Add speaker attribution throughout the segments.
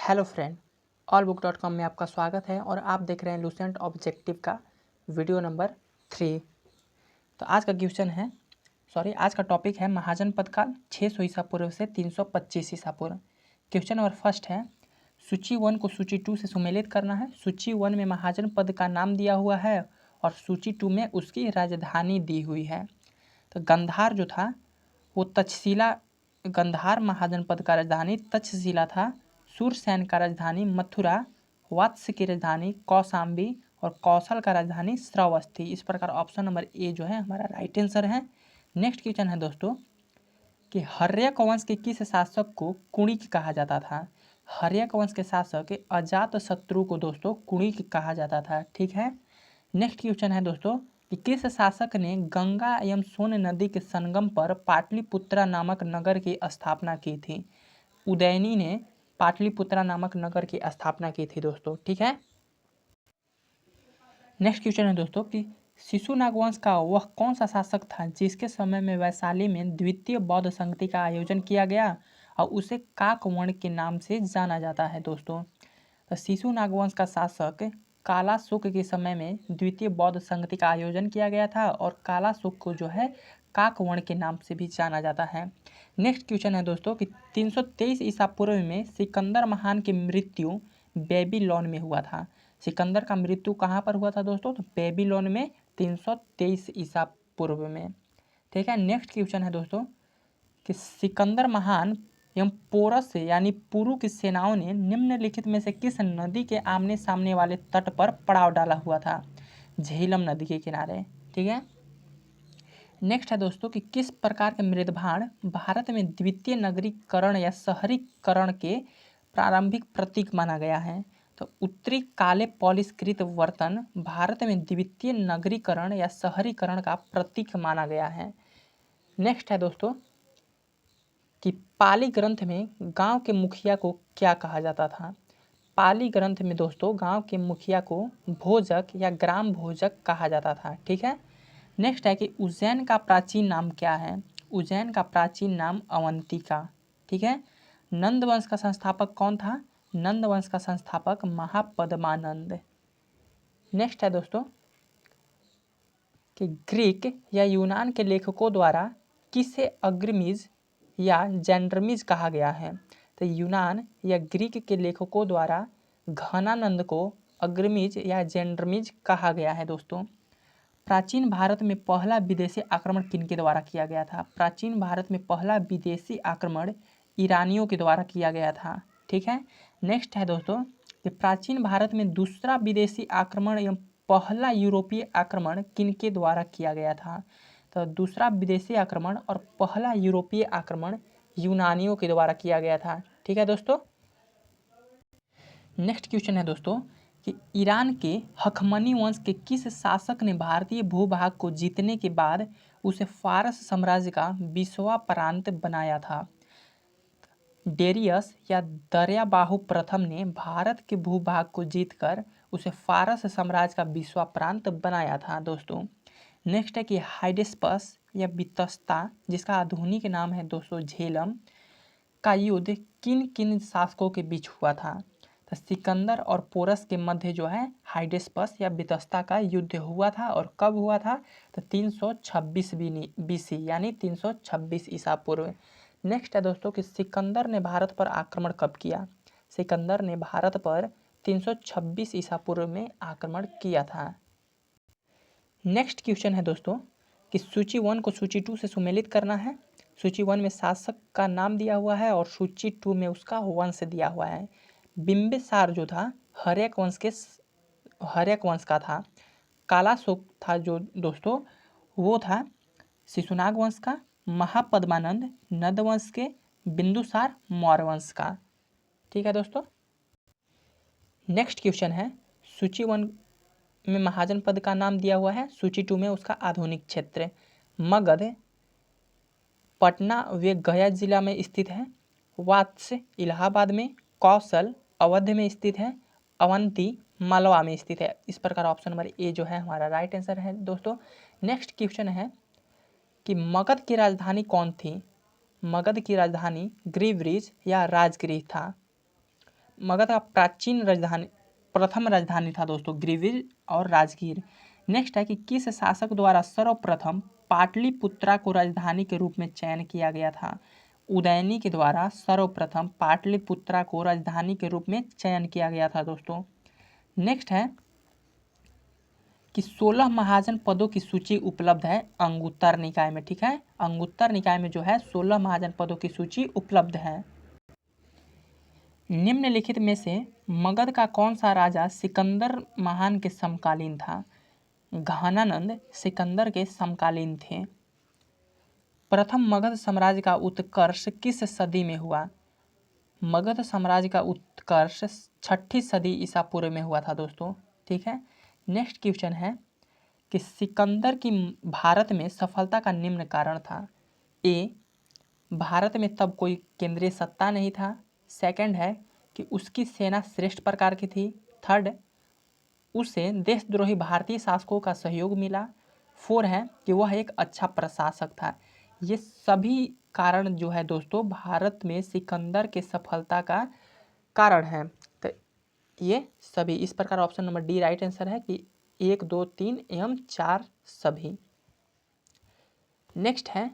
Speaker 1: Hello friend, allbook.com में आपका स्वागत है और आप देख रहे हैं लूसेंट ऑब्जेक्टिव का वीडियो नंबर 3। तो आज का क्वेश्चन है आज का टॉपिक है महाजन पद काल 600 ईसा पूर्व से 325 ईसा पूर्व। क्वेश्चन नंबर फर्स्ट है, सूची 1 को सूची 2 से सुमेलित करना है। सूची 1 में महाजन पद का नाम दिया हुआ है और सूची 2 में उसकी राजधानी दी हुई है। तो गंधार जो था वो तक्षशिला, गंधार महाजन पद का राजधानी तक्षशिला था। सूरसेन का राजधानी मथुरा, वत्स की राजधानी कौशाम्बी और कौशल का राजधानी श्रावस्ती। इस प्रकार ऑप्शन नंबर ए जो है हमारा राइट आंसर है। नेक्स्ट क्वेश्चन है दोस्तों कि हर्यक वंश के किस शासक को कुणिक कहा जाता था। हर्यक वंश के शासक अजात शत्रु को दोस्तों कुणिक कहा जाता था। ठीक है। नेक्स्ट क्वेश्चन है दोस्तों कि किस शासक ने गंगा एवं सोन नदी के संगम पर पाटलिपुत्रा नामक नगर की स्थापना की थी। उदयनी ने पाटलिपुत्रा नामक नगर की स्थापना की थी दोस्तों। ठीक है। नेक्स्ट क्वेश्चन है दोस्तों कि शिशुनाग वंश का वह कौन सा शासक था जिसके समय में वैशाली में द्वितीय बौद्ध संगति का आयोजन किया गया और उसे काकवर्ण के नाम से जाना जाता है दोस्तों। तो शिशुनाग वंश का शासक कालाशोक के समय में द्वितीय बौद्ध संगति का आयोजन किया गया था और कालाशोक को जो है काकवर्ण के नाम से भी जाना जाता है। नेक्स्ट क्वेश्चन है दोस्तों कि 323 ईसा पूर्व में सिकंदर महान की मृत्यु बेबीलोन में हुआ था। सिकंदर का मृत्यु कहाँ पर हुआ था दोस्तों? तो बेबीलोन में 323 ईसा पूर्व में। ठीक है। नेक्स्ट क्वेश्चन है दोस्तों कि सिकंदर महान एवं पोरस यानी पुरु की सेनाओं ने निम्नलिखित में से किस नदी के आमने सामने वाले तट पर पड़ाव डाला हुआ था? झेलम नदी के किनारे। ठीक है। नेक्स्ट है दोस्तों कि किस प्रकार के मृदभांड भारत में द्वितीय नगरीकरण या शहरीकरण के प्रारंभिक प्रतीक माना गया है? तो उत्तरी काले पॉलिशकृत बर्तन भारत में द्वितीय नगरीकरण या शहरीकरण का प्रतीक माना गया है। नेक्स्ट है दोस्तों कि पाली ग्रंथ में गांव के मुखिया को क्या कहा जाता था? पाली ग्रंथ में दोस्तों गांव के मुखिया को भोजक या ग्राम भोजक कहा जाता था। ठीक है। नेक्स्ट है कि उज्जैन का प्राचीन नाम क्या है? उज्जैन का प्राचीन नाम अवंतिका। ठीक है। नंद वंश का संस्थापक कौन था? नंद वंश का संस्थापक महापद्मानंद। नेक्स्ट है दोस्तों कि ग्रीक या यूनान के लेखकों द्वारा किसे अग्रमीज या जेंड्रमीज कहा गया है? तो यूनान या ग्रीक के लेखकों द्वारा घनानंद को अग्रमीज या जेंड्रमीज कहा गया है दोस्तों। प्राचीन भारत में पहला विदेशी आक्रमण किनके द्वारा किया गया था? प्राचीन भारत में पहला विदेशी आक्रमण ईरानियों के द्वारा किया गया था। ठीक है। नेक्स्ट है दोस्तों कि प्राचीन भारत में दूसरा विदेशी आक्रमण एवं पहला यूरोपीय आक्रमण किनके द्वारा किया गया था? तो दूसरा विदेशी आक्रमण और पहला यूरोपीय आक्रमण यूनानियों के द्वारा किया गया था। ठीक है दोस्तों। नेक्स्ट क्वेश्चन है दोस्तों कि ईरान के हखमनी वंश के किस शासक ने भारतीय भूभाग को जीतने के बाद उसे फारस साम्राज्य का 20वां प्रांत बनाया था? डेरियस या दर्याबाहु प्रथम ने भारत के भूभाग को जीतकर उसे फारस साम्राज्य का 20वां प्रांत बनाया था दोस्तों। नेक्स्ट है कि हाइडेस्पस या बितस्ता, जिसका आधुनिक नाम है दोस्तों झेलम, का युद्ध किन किन शासकों के बीच हुआ था? तो सिकंदर और पोरस के मध्य जो है हाइडेस्पस या बितस्ता का युद्ध हुआ था। और कब हुआ था? तो 326 BC यानी 326 ईसा पूर्व। नेक्स्ट है दोस्तों कि सिकंदर ने भारत पर आक्रमण कब किया? सिकंदर ने भारत पर 326 ईसा पूर्व में आक्रमण किया था। नेक्स्ट क्वेश्चन है दोस्तों कि सूची 1 को सूची 2 से सुमेलित करना है। सूची 1 में शासक का नाम दिया हुआ है और सूची 2 में उसका वंश दिया हुआ है। बिंबिसार जो था हर्यक वंश का था। कालाशोक था जो दोस्तों वो था शिशुनाग वंश का। महापद्मानंद नंद वंश के। बिंदुसार मौर्य वंश का। ठीक है दोस्तों। नेक्स्ट क्वेश्चन है सूची 1 में महाजन पद का नाम दिया हुआ है, सूची 2 में उसका आधुनिक क्षेत्र। मगध पटना व गया जिला में स्थित है। वत्स इलाहाबाद में। कौशल अवध में स्थित है। अवंती मालवा में स्थित है। इस प्रकार ऑप्शन नंबर ए जो है हमारा राइट आंसर है दोस्तों। नेक्स्ट क्वेश्चन है कि मगध की राजधानी कौन थी? मगध की राजधानी ग्रीवरीज या राजगृह था। मगध का प्राचीन राजधानी प्रथम राजधानी था दोस्तों गिरिवीर और राजगीर। नेक्स्ट है कि किस शासक द्वारा सर्वप्रथम पाटलिपुत्रा को राजधानी के रूप में चयन किया गया था। उदयनी के द्वारा सर्वप्रथम पाटलिपुत्रा को राजधानी के रूप में चयन किया गया था दोस्तों। नेक्स्ट है कि 16 महाजन पदों की सूची उपलब्ध है अंगुत्तर निकाय में। ठीक है, अंगुत्तर निकाय में जो है 16 महाजन पदों की सूची उपलब्ध है। निम्नलिखित में से मगध का कौन सा राजा सिकंदर महान के समकालीन था। घानानंद सिकंदर के समकालीन थे। प्रथम मगध साम्राज्य का उत्कर्ष किस सदी में हुआ। मगध साम्राज्य का उत्कर्ष 6ठी सदी ईसा पूर्व में हुआ था दोस्तों। ठीक है, नेक्स्ट क्वेश्चन है कि सिकंदर की भारत में सफलता का निम्न कारण था। ए, भारत में तब कोई केंद्रीय सत्ता नहीं था। सेकंड है कि उसकी सेना श्रेष्ठ प्रकार की थी। थर्ड, उसे देशद्रोही भारतीय शासकों का सहयोग मिला। 4 है कि वह एक अच्छा प्रशासक था। ये सभी कारण जो है दोस्तों भारत में सिकंदर के सफलता का कारण है। तो ये सभी इस प्रकार option number D right answer है कि 1, 2, 3 एवं 4 सभी। नेक्स्ट है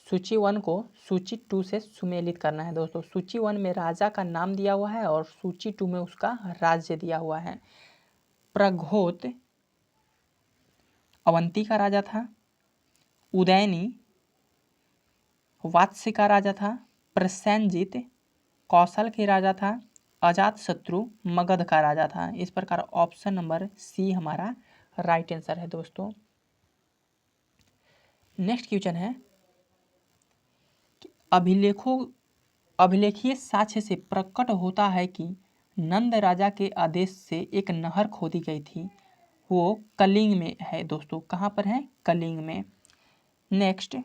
Speaker 1: सूची 1 को सूची 2 से सुमेलित करना है दोस्तों। सूची 1 में राजा का नाम दिया हुआ है और सूची 2 में उसका राज्य दिया हुआ है। प्रघोत अवंती का राजा था। उदयनी वात्स्य का राजा था। प्रसेनजीत कौशल के राजा था। अजातशत्रु मगध का राजा था। इस प्रकार ऑप्शन नंबर सी हमारा राइट आंसर है दोस्तों। नेक्स्ट क्वेश्चन है कि अभिलेखीय साक्ष्य से प्रकट होता है कि नंद राजा के आदेश से एक नहर खोदी गई थी। वो कलिंग में है दोस्तों। कहाँ पर है? कलिंग में। नेक्स्ट,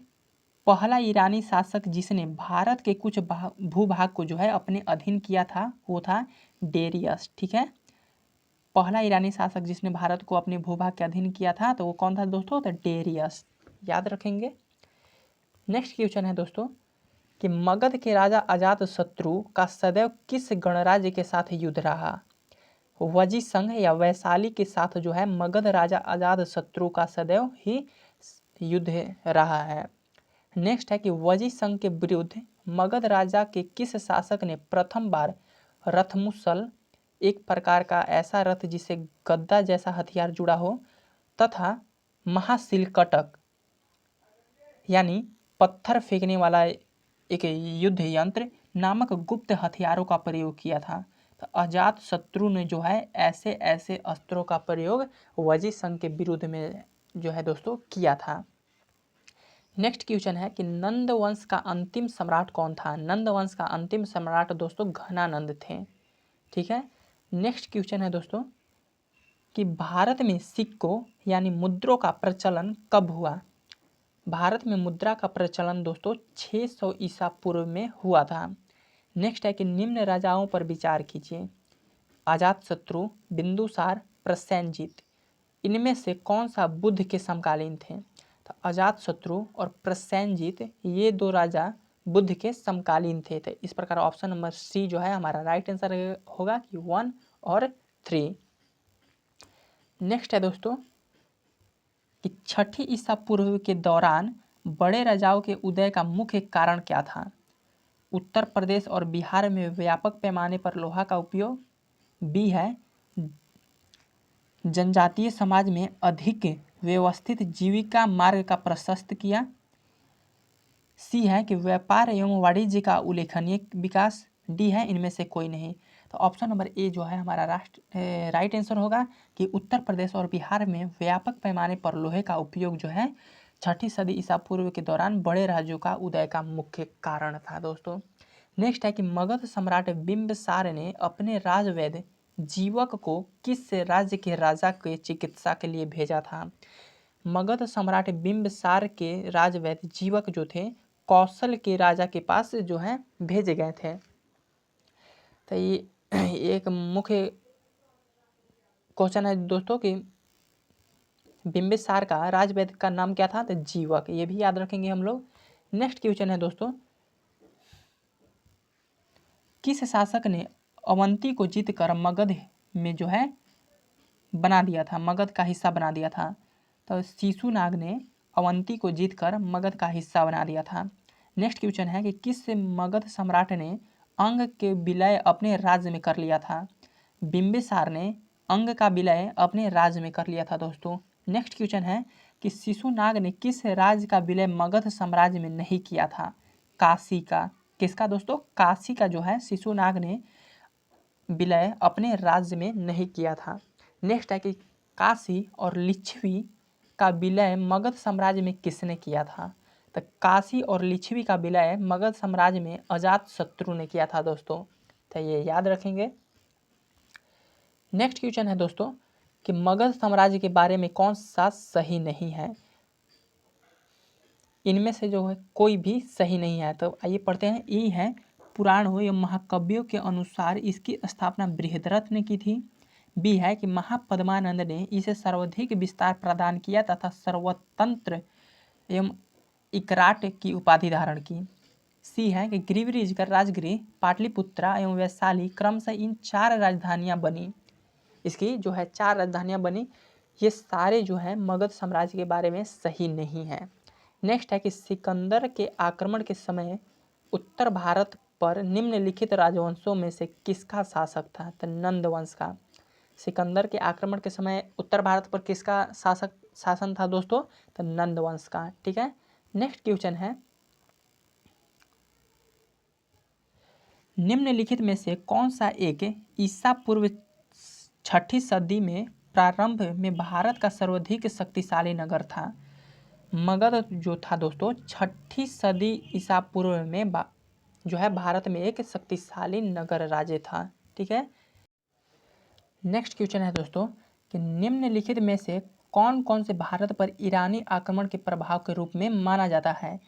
Speaker 1: पहला ईरानी शासक जिसने भारत के कुछ भूभाग को जो है अपने अधीन किया था वो था डेरियस। ठीक है, पहला ईरानी शासक जिसने भारत को अपने भूभाग के अधीन किया था तो वो कौन था दोस्तों? तो डेरियस, याद रखेंगे। नेक्स्ट क्वेश्चन है दोस्तों कि मगध के राजा अजातशत्रु का सदैव किस गणराज्य के साथ युद्ध रहा। वजी संघ या वैशाली के साथ जो है मगध राजा अजातशत्रु का सदैव ही युद्ध रहा है। नेक्स्ट है कि वजी संघ के विरुद्ध मगध राजा के किस शासक ने प्रथम बार रथमुसल, एक प्रकार का ऐसा रथ जिसे गद्दा जैसा हथियार जुड़ा हो, तथा महाशिलकटक यानी पत्थर फेंकने वाला एक युद्ध यंत्र नामक गुप्त हथियारों का प्रयोग किया था। तो अजातशत्रु ने जो है ऐसे ऐसे अस्त्रों का प्रयोग वजी संघ के विरुद्ध में जो है दोस्तों किया था। नेक्स्ट क्वेश्चन है कि नंद वंश का अंतिम सम्राट कौन था। नंद वंश का अंतिम सम्राट दोस्तों घनानंद थे। ठीक है, नेक्स्ट क्वेश्चन है दोस्तों कि भारत में सिक्कों यानी मुद्रों का प्रचलन कब हुआ। भारत में मुद्रा का प्रचलन दोस्तों 600 ईसा पूर्व में हुआ था। नेक्स्ट है कि निम्न राजाओं पर विचार कीजिए। अजातशत्रु, बिंदुसार, प्रसेनजीत, इनमें से कौन सा बुद्ध के समकालीन थे। तो अजातशत्रु और प्रसेनजीत ये दो राजा बुद्ध के समकालीन थे। तो इस प्रकार ऑप्शन नंबर सी जो है हमारा राइट आंसर होगा कि 1 और 3। नेक्स्ट है दोस्तों कि 6ठी ईसा पूर्व के दौरान बड़े राजाओं के उदय का मुख्य कारण क्या था। उत्तर प्रदेश और बिहार में व्यापक पैमाने पर लोहा का उपयोग। बी है जनजातीय समाज में अधिक व्यवस्थित जीविका मार्ग का प्रशस्त किया। सी है कि व्यापार एवं वाणिज्य का उल्लेखनीय विकास। डी है इनमें से कोई नहीं। तो ऑप्शन नंबर ए जो है हमारा राइट आंसर होगा कि उत्तर प्रदेश और बिहार में व्यापक पैमाने पर लोहे का उपयोग जो है 6ठी सदी ईसा पूर्व के दौरान बड़े राज्यों का उदय का मुख्य कारण था दोस्तों। नेक्स्ट है कि मगध सम्राट बिंबिसार ने अपने राजवैद्य जीवक को किस राज्य के राजा के चिकित्सा के लिए भेजा था। मगध सम्राट बिंबिसार के राजवैद्य जीवक जो थे कौशल के राजा के पास जो है भेजे गए थे। तो ये एक मुख्य क्वेश्चन है दोस्तों कि बिंबिसार का राजवैद्य का नाम क्या था। तो जीवक, ये भी याद रखेंगे हम लोग। नेक्स्ट क्वेश्चन है दोस्तों किस शासक ने अवंती को जीतकर मगध में जो है बना दिया था, मगध का हिस्सा बना दिया था। तो शिशुनाग ने अवंती को जीतकर मगध का हिस्सा बना दिया था। नेक्स्ट क्वेश्चन है कि किस मगध सम्राट ने अंग के विलय अपने राज्य में कर लिया था? बिंबिसार ने अंग का विलय अपने राज्य में कर लिया था दोस्तों। नेक्स्ट क्वेश्चन है कि शिशुनाग ने किस राज्य का विलय मगध साम्राज्य में नहीं किया था? काशी का। किसका दोस्तों? काशी का जो है शिशुनाग ने विलय अपने राज्य में नहीं किया था। नेक्स्ट है कि काशी और लिच्छवी का विलय मगध साम्राज्य में किसने किया था? तो काशी और लिच्छवी का विलय मगध साम्राज्य में अजातशत्रु ने किया था दोस्तों। तो ये याद रखेंगे। नेक्स्ट क्वेश्चन है दोस्तों कि मगध साम्राज्य के बारे में कौन सा सही नहीं है? इनमें से जो है कोई भी सही नहीं है। तो आइए पढ़ते हैं। ई है पुराणों एवं महाकाव्यों के अनुसार इसकी स्थापना बृहद्रथ ने की थी। बी है कि महापद्मानंद ने इसे सर्वाधिक विस्तार प्रदान किया तथा सर्वतंत्र एवं इकराट की उपाधि धारण की। सी है कि गिरिवृज का राजगृह पाटलिपुत्रा एवं वैशाली क्रमशः इन 4 राजधानियां बनी। इसकी जो है 4 राजधानियां बनी। ये सारे जो है मगध साम्राज्य के बारे में सही नहीं है। नेक्स्ट है कि सिकंदर के आक्रमण के समय उत्तर भारत पर निम्नलिखित राजवंशों में से किसका शासक था? तो नंद वंश का। सिकंदर के आक्रमण के समय उत्तर भारत पर किसका शासन था दोस्तों? तो नंद वंश का। ठीक है। नेक्स्ट क्वेश्चन है निम्नलिखित में से कौन सा एक ईसा पूर्व 6ठी सदी में प्रारंभ में भारत का सर्वाधिक शक्तिशाली नगर था? मगध जो था दोस्तों 6ठी सदी ईसा पूर्व में जो है भारत में एक शक्तिशाली नगर राज्य था। ठीक है। नेक्स्ट क्वेश्चन है दोस्तों कि निम्नलिखित में से कौन कौन से भारत पर ईरानी आक्रमण के प्रभाव के रूप में माना जाता है?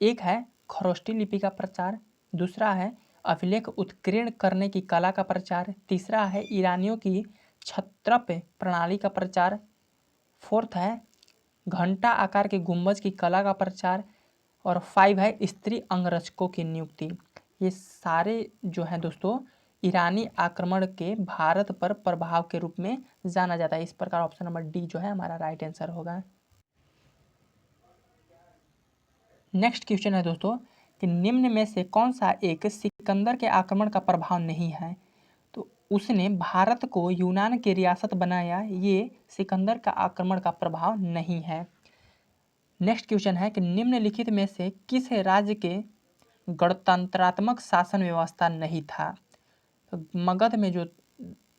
Speaker 1: एक है खरोष्टी लिपि का प्रचार, दूसरा है अभिलेख उत्कीर्ण करने की कला का प्रचार, तीसरा है ईरानियों की क्षत्रप प्रणाली का प्रचार, फोर्थ है घंटा आकार के गुंबज की कला का प्रचार, और 5 है स्त्री अंगरक्षकों की नियुक्ति। ये सारे जो है दोस्तों ईरानी आक्रमण के भारत पर प्रभाव के रूप में जाना जाता है। इस प्रकार ऑप्शन नंबर डी जो है हमारा राइट आंसर होगा। नेक्स्ट क्वेश्चन है दोस्तों कि निम्न में से कौन सा एक सिकंदर के आक्रमण का प्रभाव नहीं है? तो उसने भारत को यूनान की रियासत बनाया, ये सिकंदर का आक्रमण का प्रभाव नहीं है। नेक्स्ट क्वेश्चन है कि निम्नलिखित में से किस राज्य के गणतंत्रात्मक शासन व्यवस्था नहीं था? तो मगध में जो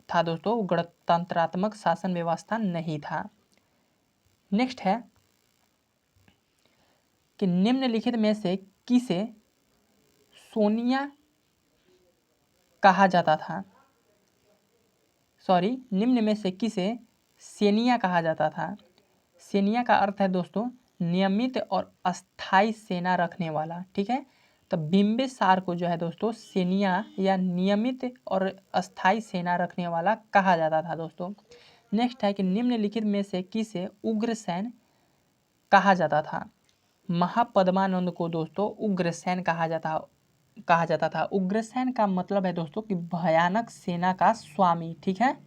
Speaker 1: था दोस्तों गणतंत्रात्मक शासन व्यवस्था नहीं था। नेक्स्ट है कि निम्नलिखित में से किसे सोनिया कहा जाता था? सॉरी, निम्न में से किसे सेनिया कहा जाता था? सेनिया का अर्थ है दोस्तों नियमित और अस्थाई सेना रखने वाला। ठीक है। तो बिंबिसार को जो है दोस्तों सेनिया या नियमित और अस्थाई सेना रखने वाला कहा जाता था दोस्तों। नेक्स्ट है कि निम्नलिखित में से किसे उग्रसेन कहा जाता था? महापद्मानंद को दोस्तों उग्रसेन कहा जाता था। उग्रसेन का मतलब है दोस्तों कि भयानक सेना का स्वामी। ठीक है।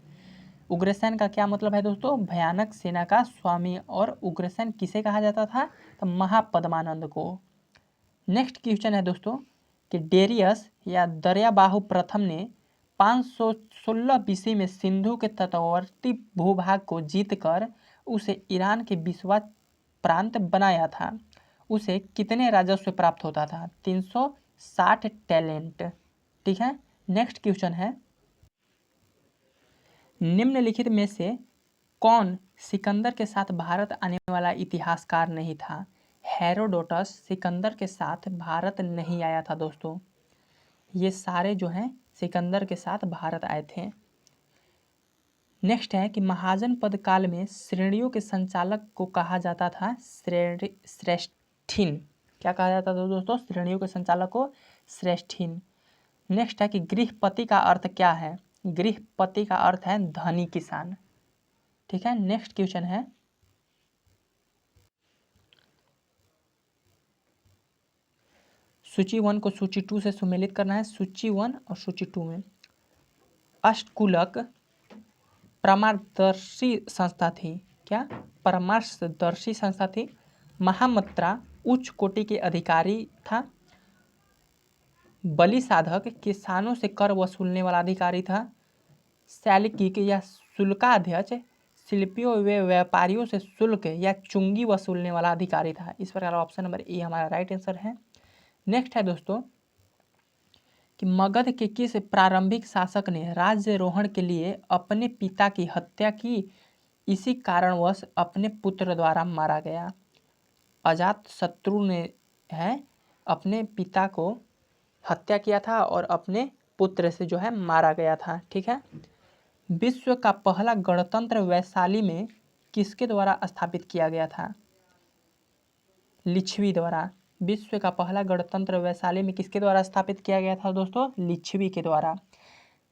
Speaker 1: उग्रसेन का क्या मतलब है दोस्तों? भयानक सेना का स्वामी। और उग्रसेन किसे कहा जाता था? तो महापद्मानंद को। नेक्स्ट क्वेश्चन है दोस्तों कि डेरियस या दर्याबाहु प्रथम ने 516 BC में सिंधु के तटवर्ती भूभाग को जीतकर उसे ईरान के बिस्वा प्रांत बनाया था। उसे कितने राजस्व प्राप्त होता था? 360 टैलेंट। ठीक है। नेक्स्ट क्वेश्चन है निम्नलिखित में से कौन सिकंदर के साथ भारत आने वाला इतिहासकार नहीं था? हेरोडोटस सिकंदर के साथ भारत नहीं आया था दोस्तों। ये सारे जो हैं सिकंदर के साथ भारत आए थे। नेक्स्ट है कि महाजन पद काल में श्रेणियों के संचालक को कहा जाता था श्रेष्ठीन। क्या कहा जाता था दोस्तों? श्रेणियों के संचालक को श्रेष्ठीन। नेक्स्ट है कि गृहपति का अर्थ क्या है? गृहपति का अर्थ है धनी किसान। ठीक है। नेक्स्ट क्वेश्चन है सूची 1 को सूची 2 से सुमेलित करना है। सूची 1 और सूची 2 में अष्टकुलक परामर्शदर्शी संस्था थी। क्या? परामर्शदर्शी संस्था थी। महामत्रा उच्च कोटि के अधिकारी था। बलि साधक किसानों से कर वसूलने वाला अधिकारी था। सैलिकिक या शुल्काध्यक्ष शिल्पियों व व्यापारियों से शुल्क या चुंगी वसूलने वाला अधिकारी था। इस प्रकार ऑप्शन नंबर ए हमारा राइट आंसर है। नेक्स्ट है दोस्तों कि मगध के किस प्रारंभिक शासक ने राज्यारोहण के लिए अपने पिता की हत्या की? इसी कारणवश अपने पुत्र द्वारा मारा गया। अजातशत्रु ने है अपने पिता को हत्या किया था और अपने पुत्र से जो है मारा गया था। ठीक है। विश्व का पहला गणतंत्र वैशाली में किसके द्वारा स्थापित किया गया था? लिच्छवी द्वारा। विश्व का पहला गणतंत्र वैशाली में किसके द्वारा स्थापित किया गया था दोस्तों? लिच्छवी के द्वारा।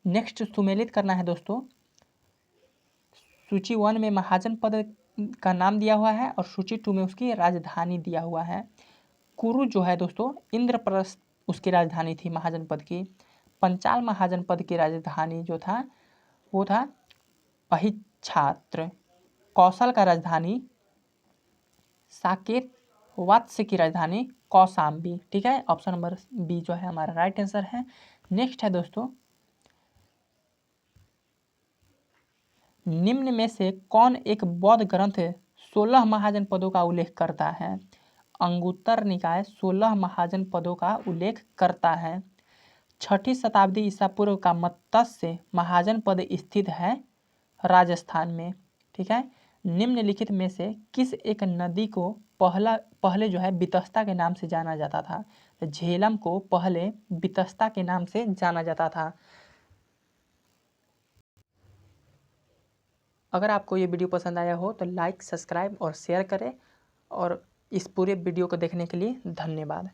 Speaker 1: नेक्स्ट सुमेलित करना है दोस्तों। सूची 1 में महाजन पद का नाम दिया हुआ है और सूची 2 में उसकी राजधानी दिया हुआ है। कुरु जो है दोस्तों इंद्रप्रस्थ उसकी राजधानी थी महाजन पद की। पंचाल महाजन पद की राजधानी जो था वो था अहिच्छात्र। कौशल का राजधानी साकेत। वात्स्य की राजधानी कौशाम्बी। ठीक है। ऑप्शन नंबर बी जो है हमारा राइट आंसर है। नेक्स्ट है दोस्तों निम्न में से कौन एक बौद्ध ग्रंथ 16 महाजन पदों का उल्लेख करता है? अंगुत्तर निकाय 16 महाजन पदों का उल्लेख करता है। 6ठी शताब्दी ईसा पूर्व का मत्स्य महाजन पद स्थित है राजस्थान में। ठीक है। निम्नलिखित में से किस एक नदी को पहले जो है बितस्ता के नाम से जाना जाता था? तो झेलम को पहले बितस्ता के नाम से जाना जाता था। अगर आपको ये वीडियो पसंद आया हो तो लाइक, सब्सक्राइब और शेयर करें और इस पूरे वीडियो को देखने के लिए धन्यवाद।